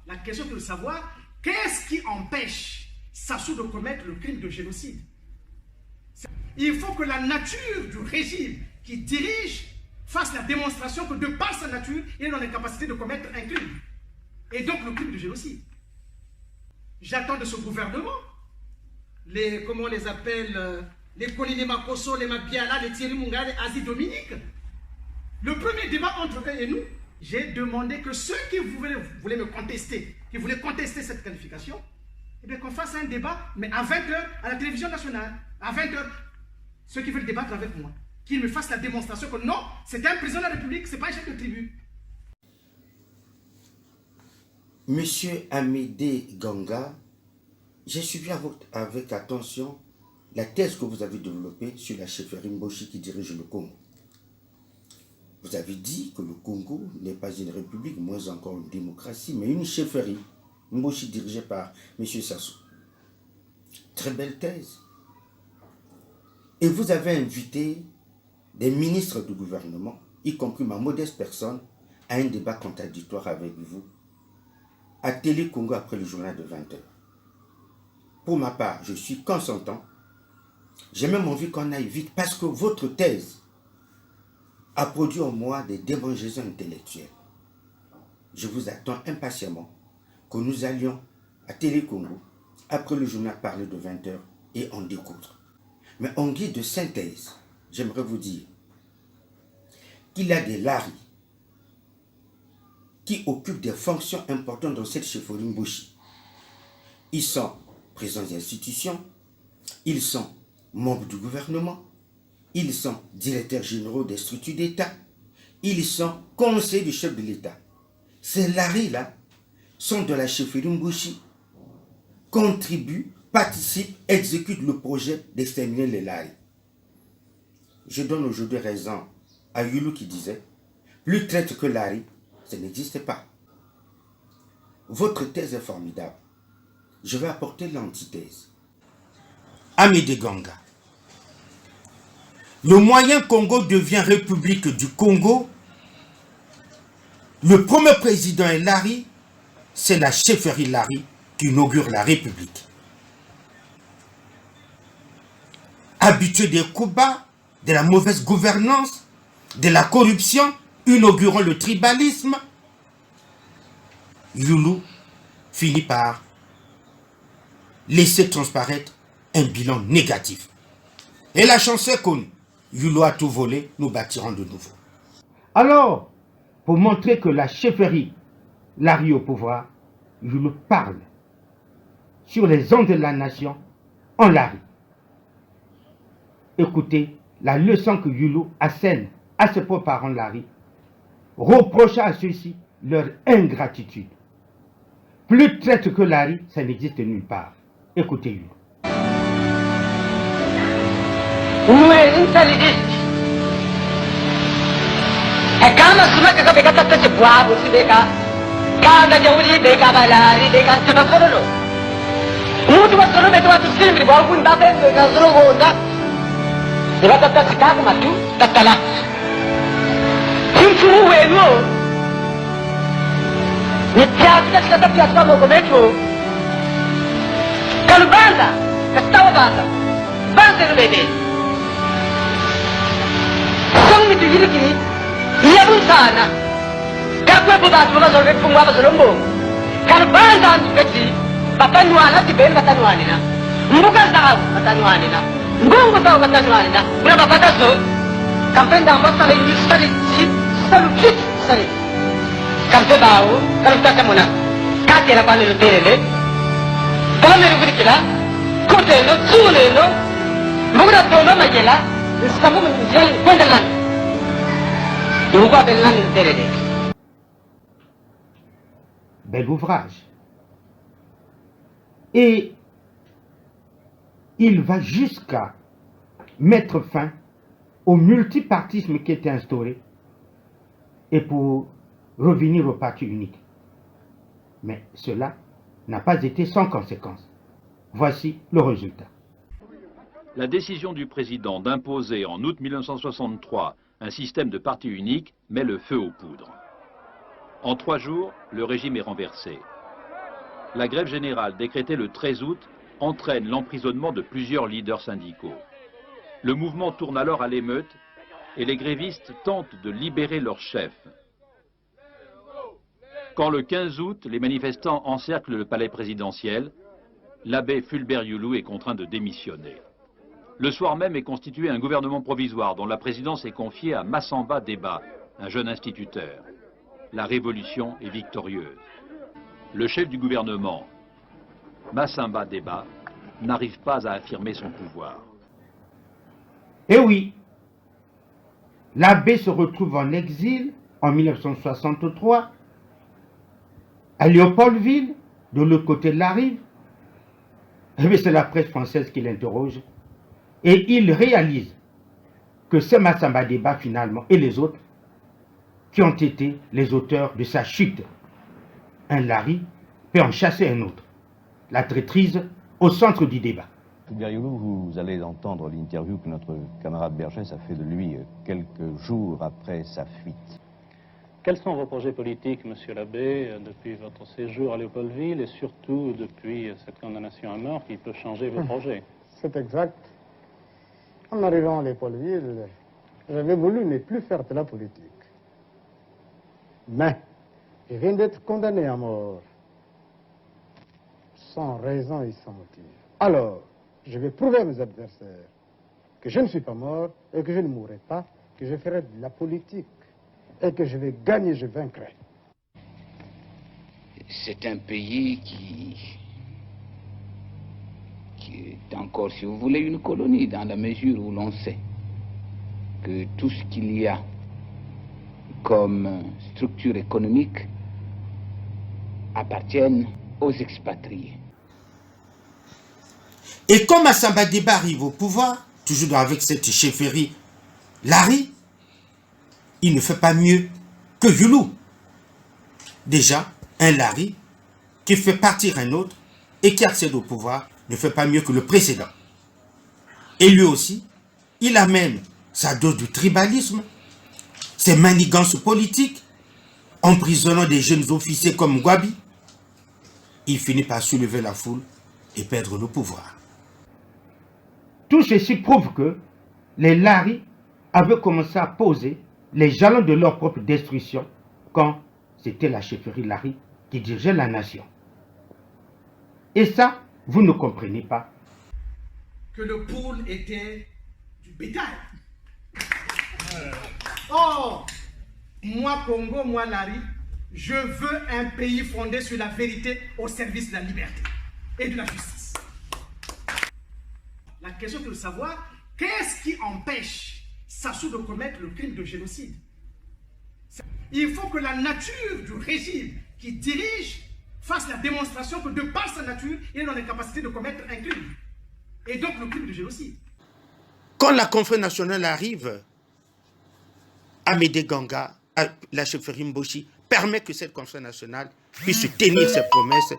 La question est de savoir qu'est-ce qui empêche Sassou de commettre le crime de génocide. Il faut que la nature du régime qui dirige fasse la démonstration que de par sa nature, il est dans l'incapacité de commettre un crime. Et donc le crime de génocide. J'attends de ce gouvernement, comment on les appelle, les Colline Makosso, les Mabiala, les Thierry Munga, les Asie Dominique. Le premier débat entre eux et nous, j'ai demandé que ceux qui voulaient me contester, qui voulaient contester cette qualification, eh bien qu'on fasse un débat, mais à 20h à la télévision nationale, à 20h, ceux qui veulent débattre avec moi, qu'ils me fassent la démonstration que non, c'est un président de la République, c'est pas un chef de tribu. Monsieur Amédée Ganga, j'ai suivi avec attention la thèse que vous avez développée sur la chefferie Mboshi qui dirige le Congo. Vous avez dit que le Congo n'est pas une république, moins encore une démocratie, mais une chefferie Mboshi dirigée par M. Sassou. Très belle thèse. Et vous avez invité des ministres du gouvernement, y compris ma modeste personne, à un débat contradictoire avec vous, à Télé Congo après le journal de 20h. Pour ma part, je suis consentant. J'ai même envie qu'on aille vite parce que votre thèse a produit en moi des démangeaisons intellectuelles. Je vous attends impatiemment que nous allions à Télé Congo après le journal parler de 20h et en découdre. Mais en guise de synthèse, j'aimerais vous dire qu'il y a des laris qui occupent des fonctions importantes dans cette chefferie Mboshi. Ils sont présidents des institutions, ils sont membres du gouvernement, ils sont directeurs généraux des structures d'État, ils sont conseillers du chef de l'État. Ces laris-là sont de la chefferie Mboshi, contribuent, participent, exécutent le projet d'exterminer les laris. Je donne aujourd'hui raison à Yulu qui disait « Plus traître que lari, ça n'existe pas ». Votre thèse est formidable. Je vais apporter l'antithèse. Amédée Ganga, le moyen Congo devient République du Congo. Le premier président est Lari, c'est la chefferie Lari qui inaugure la République. Habitués des coups bas, de la mauvaise gouvernance, de la corruption, inaugurant le tribalisme, Yulu finit par laisser transparaître un bilan négatif. Et la chanson est connue. Yulu a tout volé, nous bâtirons de nouveau. Alors, pour montrer que la chefferie Lari au pouvoir, Yulu parle sur les ondes de la nation en Lari. Écoutez la leçon que Yulu assène à ses propres parents Lari, reprochant à ceux-ci leur ingratitude. Plus traître que Lari, ça n'existe nulle part. Écoutez Yulu. Bel ouvrage. Et il va jusqu'à mettre fin au multipartisme qui était instauré et pour revenir au parti unique. Mais cela n'a pas été sans conséquence. Voici le résultat. La décision du président d'imposer en août 1963 un système de parti unique met le feu aux poudres. En 3 jours, le régime est renversé. la grève générale décrétée le 13 août entraîne l'emprisonnement de plusieurs leaders syndicaux. Le mouvement tourne alors à l'émeute et les grévistes tentent de libérer leur chef. Quand le 15 août, les manifestants encerclent le palais présidentiel, l'abbé Fulbert Youlou est contraint de démissionner. Le soir même est constitué un gouvernement provisoire dont la présidence est confiée à Massamba Deba, un jeune instituteur. La révolution est victorieuse. Le chef du gouvernement, Massamba Deba, n'arrive pas à affirmer son pouvoir. Eh oui, l'abbé se retrouve en exil en 1963 à Léopoldville, de l'autre côté de la rive. Eh bien, c'est la presse française qui l'interroge. Et il réalise que c'est Massamba Deba finalement et les autres qui ont été les auteurs de sa chute. Un Larry peut en chasser un autre. La traîtrise au centre du débat. Fulbert Youlou, vous allez entendre l'interview que notre camarade Bergès a fait de lui quelques jours après sa fuite. Quels sont vos projets politiques, monsieur l'abbé, depuis votre séjour à Léopoldville et surtout depuis cette condamnation à mort qui peut changer vos projets? C'est exact. En arrivant à Léopoldville, j'avais voulu ne plus faire de la politique. Mais je viens d'être condamné à mort, sans raison et sans motif. Alors, je vais prouver à mes adversaires que je ne suis pas mort et que je ne mourrai pas, que je ferai de la politique et que je vais gagner, je vaincrai. C'est un pays qui est encore, si vous voulez, une colonie, dans la mesure où l'on sait que tout ce qu'il y a comme structure économique appartiennent aux expatriés. Et quand Massamba Deba arrive au pouvoir, toujours avec cette chefferie Larry, il ne fait pas mieux que Youlou. Déjà, un Larry qui fait partir un autre et qui accède au pouvoir ne fait pas mieux que le précédent. Et lui aussi, il amène sa dose de tribalisme, ses manigances politiques, emprisonnant des jeunes officiers comme Gwabi. Il finit par soulever la foule et perdre le pouvoir. Tout ceci prouve que les Larry avaient commencé à poser les jalons de leur propre destruction quand c'était la chefferie Larry qui dirigeait la nation. Et ça, vous ne comprenez pas. Que le poule était du bétail. Or, moi Congo, moi Larry, je veux un pays fondé sur la vérité au service de la liberté et de la justice. La question est de savoir qu'est-ce qui empêche Sassou de commettre le crime de génocide. Il faut que la nature du régime qui dirige fasse la démonstration que de par sa nature, il est dans la capacité de commettre un crime. Et donc le crime de génocide. Quand la conférence nationale arrive, Amédée Ganga, la chefferie Mboshi, permet que cette conférence nationale puisse tenir ses promesses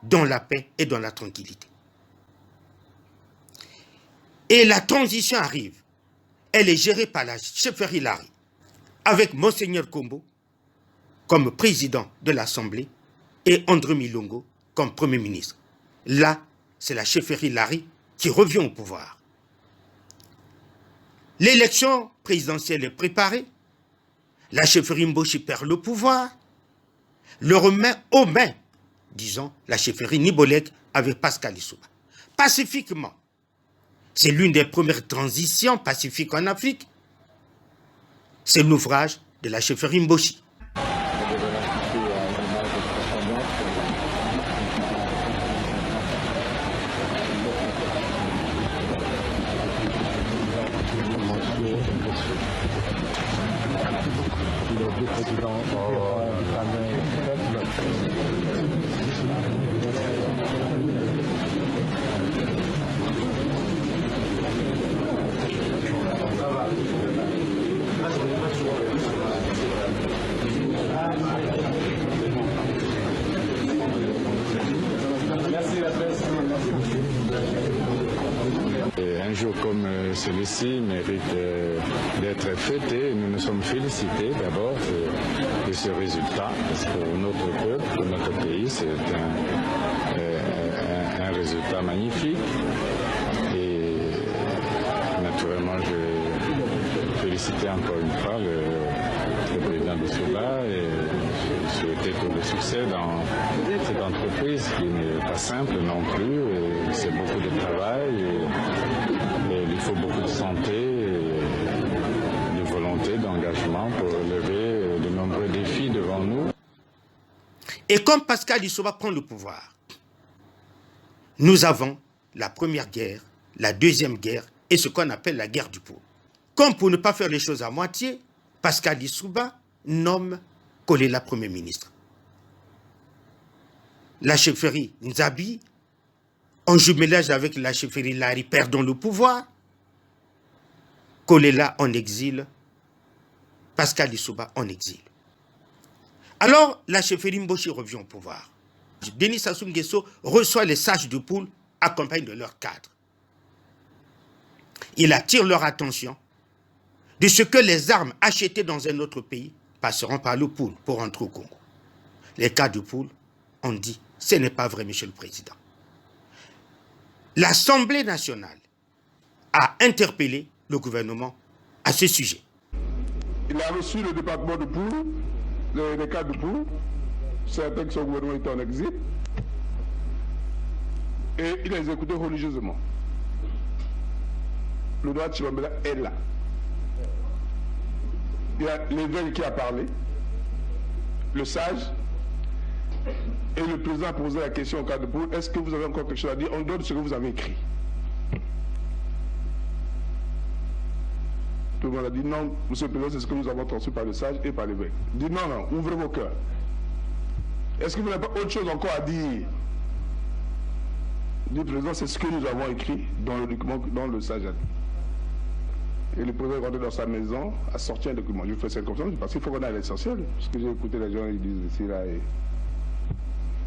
dans la paix et dans la tranquillité. Et la transition arrive. Elle est gérée par la chefferie Larry, avec Monseigneur Kombo comme président de l'Assemblée et André Milongo comme Premier ministre. Là, c'est la chefferie Larry qui revient au pouvoir. L'élection présidentielle est préparée. La chefferie Mboshi perd le pouvoir. Le remet aux mains, disons, la chefferie Nibolek avec Pascal Lissouba. Pacifiquement. C'est l'une des premières transitions pacifiques en Afrique. C'est l'ouvrage de la chefferie Mboshi. Un jour comme celui-ci mérite d'être fêté. Nous nous sommes félicités d'abord de ce résultat, parce que notre peuple, notre pays, c'est un résultat magnifique. Et naturellement, je félicite encore une fois le président Bissouba et je souhaite tout le succès dans cette entreprise qui n'est pas simple non plus. C'est beaucoup de travail et il faut beaucoup de santé et de volonté, d'engagement pour relever de nombreux défis devant nous. Et comme Pascal Lissouba prend le pouvoir, nous avons la première guerre, la deuxième guerre et ce qu'on appelle la guerre du pôle. Comme pour ne pas faire les choses à moitié, Pascal Lissouba nomme Kolela Premier ministre. La chefferie Nzabi, en jumelage avec la chefferie Lari, perdant le pouvoir. Kolela en exil, Pascal Lissouba en exil. Alors, la chefferie Mboshi revient au pouvoir. Denis Sassou Nguesso reçoit les sages de poule accompagnés de leurs cadres. Il attire leur attention de ce que les armes achetées dans un autre pays passeront par le poule pour entrer au Congo. Les cadres de poule ont dit, ce n'est pas vrai, Monsieur le Président. L'Assemblée nationale a interpellé le gouvernement à ce sujet. Il a reçu le département de Poul, les cadres de Poul, certains qui sont au gouvernement étaient en exil, et il les a écoutés religieusement. Le droit de Chibambela est là. Il y a l'évêque qui a parlé, le sage, et le président a posé la question au cadre de Poul, est-ce que vous avez encore quelque chose à dire en dehors de ce que vous avez écrit? Tout le monde a dit non, monsieur le président, c'est ce que nous avons transmis par le sage et par l'évêque. Dit non, non, ouvrez vos cœurs. Est-ce que vous n'avez pas autre chose encore à dire? Dit le président, c'est ce que nous avons écrit dans le document, dans le sage a dit. Et le président est rentré dans sa maison, a sorti un document. Je fais cette confiance parce qu'il faut qu'on ait l'essentiel. Parce que j'ai écouté les gens, ils disent ici, là, et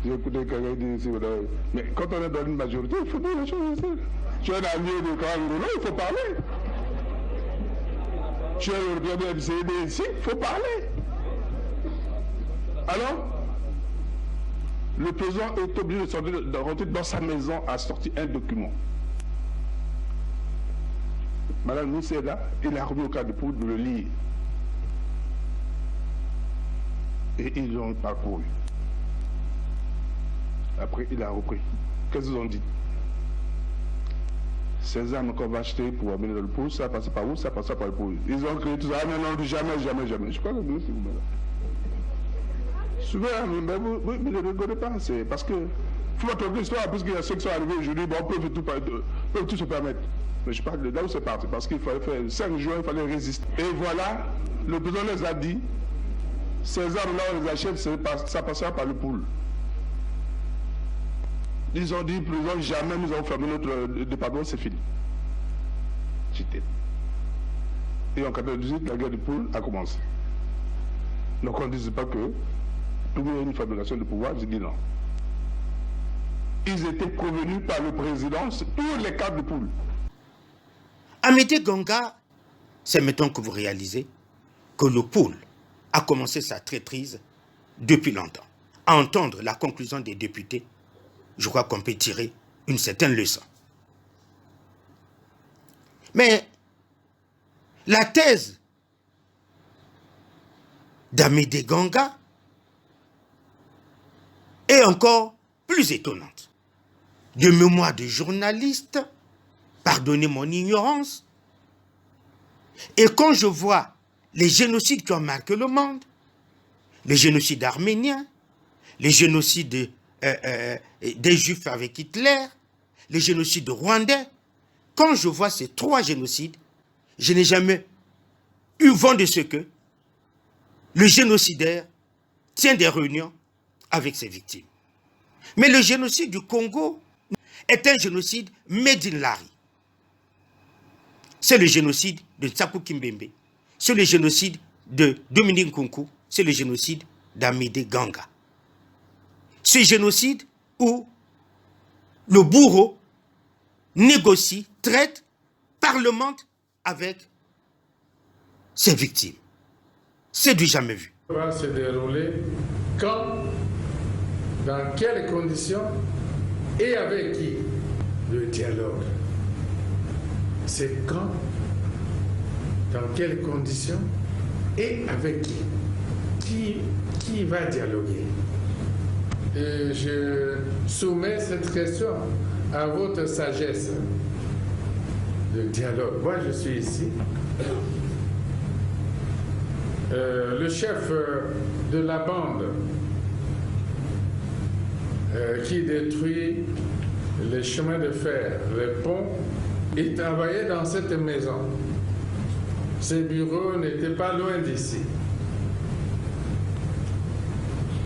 j'ai écouté quelqu'un dire ici, là. Mais quand on est dans une majorité, il faut dire les choses ici. Tu es un ami de Karangoulo, il faut parler. Tu es le président du CED ici, il faut parler. Alors, le président est obligé de rentrer dans sa maison à sortir un document. Madame Moussa est là, il a remis au cadre de Poul de le lire. Et ils ont parcouru. Après, il a repris. Qu'est-ce qu'ils ont dit? Ces armes qu'on va acheter pour amener dans le Poul, ça passe par où? Ça passe par le Poul. Ils ont créé tout ça. Ah non, non, jamais, jamais, jamais. Je crois que vous, c'est vous. Souvent, mais vous ne rigolez pas. C'est parce que il faut votre histoire, puisqu'il y a ceux qui sont arrivés aujourd'hui, bon, peuvent tout se permettre. Mais je parle de là où c'est parti, parce qu'il fallait faire 5 jours, il fallait résister. Et voilà, le président les a dit, ces armes-là, on les achète, ça passera par le Poul. Ils ont dit, président, jamais nous avons fermé notre département, c'est fini. J'étais. Et en 1998, la guerre du Poul a commencé. Donc on ne disait pas que tout une fabrication de pouvoir, j'ai dit non. Ils étaient provenus par le président, tous les cadres de Poul. Amédée Gonga, c'est maintenant que vous réalisez que le Poul a commencé sa traîtrise depuis longtemps. À entendre la conclusion des députés, je crois qu'on peut tirer une certaine leçon. Mais la thèse d'Amédée Gonga est encore plus étonnante. De mémoire de journaliste, pardonnez mon ignorance, et quand je vois les génocides qui ont marqué le monde, les génocides arméniens, les génocides des Juifs avec Hitler, les génocides rwandais, quand je vois ces 3 génocides, je n'ai jamais eu vent de ce que le génocidaire tient des réunions avec ses victimes. Mais le génocide du Congo est un génocide made in Lari. C'est le génocide de Tsakou Kimbembe, c'est le génocide de Dominique Nkunku, c'est le génocide d'Amédée Gonga. Ce génocide où le bourreau négocie, traite, parlemente avec ses victimes. C'est du jamais vu. Va se dérouler quand, dans quelles conditions Et avec qui? Le dialogue. C'est quand? Dans quelles conditions? Et avec qui? Qui va dialoguer? Et je soumets cette question à votre sagesse. Le dialogue. Moi, je suis ici. Le chef de la bande qui détruit les chemins de fer, les ponts, il travaillait dans cette maison. Ses bureaux n'étaient pas loin d'ici.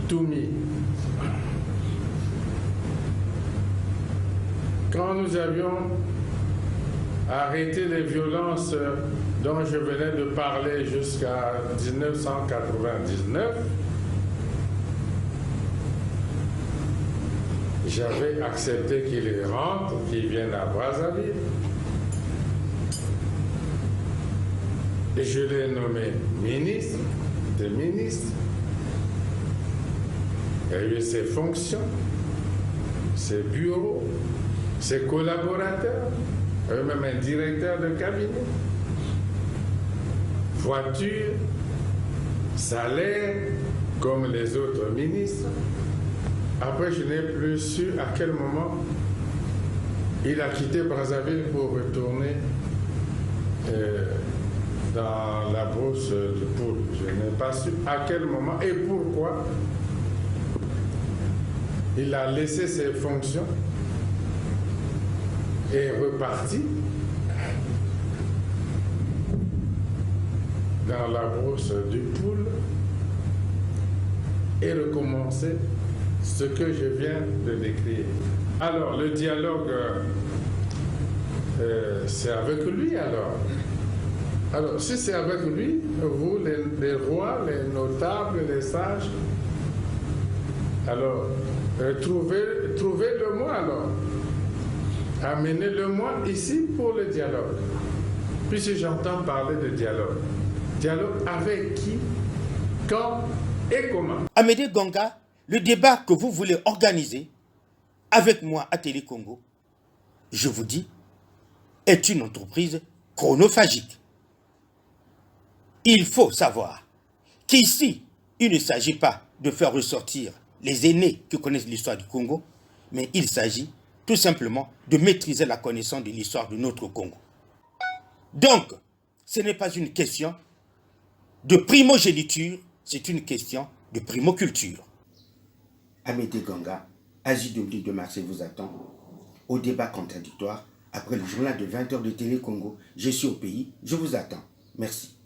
Toumi. Quand nous avions arrêté les violences dont je venais de parler jusqu'à 1999, j'avais accepté qu'il rentre, qu'il vienne à Brazzaville. Et je l'ai nommé ministre des ministres. Il a eu ses fonctions, ses bureaux, ses collaborateurs, même un directeur de cabinet, voiture, salaire, comme les autres ministres. Après, je n'ai plus su à quel moment il a quitté Brazzaville pour retourner dans la brousse de Poule. Je n'ai pas su à quel moment et pourquoi il a laissé ses fonctions et reparti dans la brousse du Poule et recommencer ce que je viens de décrire. Alors, le dialogue, c'est avec lui alors. Alors, si c'est avec lui, vous, les rois, les notables, les sages, alors, trouvez-le-moi alors. Amenez-le-moi ici pour le dialogue. Puisque j'entends parler de dialogue. Dialogue avec qui, quand et comment? Amédée Gonga, le débat que vous voulez organiser avec moi à Télé Congo, je vous dis, est une entreprise chronophagique. Il faut savoir qu'ici, il ne s'agit pas de faire ressortir les aînés qui connaissent l'histoire du Congo, mais il s'agit tout simplement de maîtriser la connaissance de l'histoire de notre Congo. Donc, ce n'est pas une question de primogéniture, c'est une question de primoculture. Amédée Gonga, AJ de Marseille vous attend au débat contradictoire après le journal de 20h de Télé Congo. Je suis au pays, je vous attends. Merci.